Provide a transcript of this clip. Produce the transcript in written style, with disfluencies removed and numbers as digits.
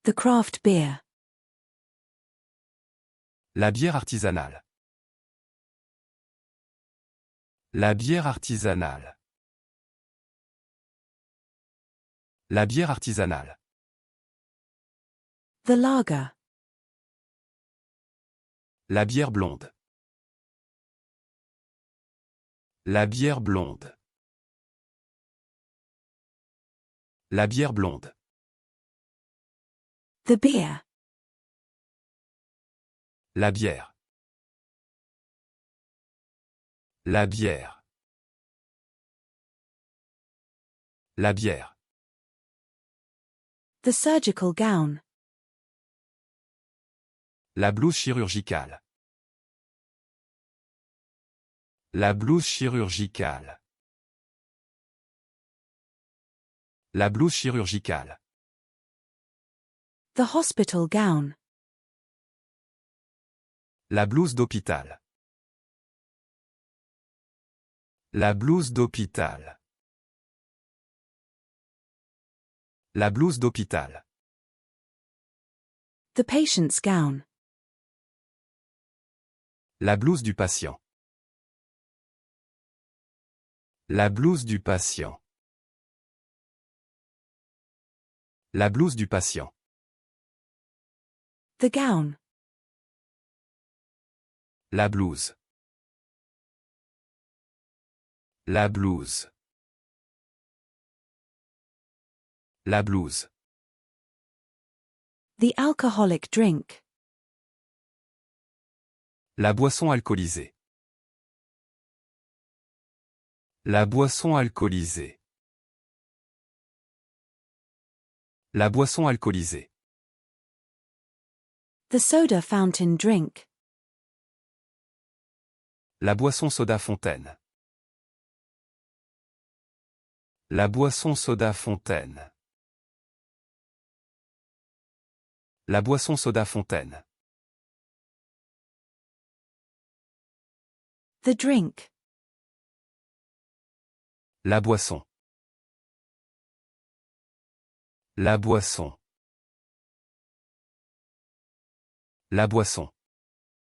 The craft beer. La bière artisanale. La bière artisanale. La bière artisanale. The lager. La bière blonde. La bière blonde. La bière blonde. The beer. La bière. La bière. La bière. The surgical gown. La blouse chirurgicale. La blouse chirurgicale. La blouse chirurgicale. The hospital gown. La blouse d'hôpital. La blouse d'hôpital. La blouse d'hôpital. The patient's gown. La blouse du patient. La blouse du patient. La blouse du patient. The gown. La blouse. La blouse. La blouse. The alcoholic drink. La boisson alcoolisée. La boisson alcoolisée. La boisson alcoolisée. The soda fountain drink. La boisson soda fontaine. La boisson soda fontaine. La boisson soda fontaine. The drink. La boisson. La boisson. La boisson.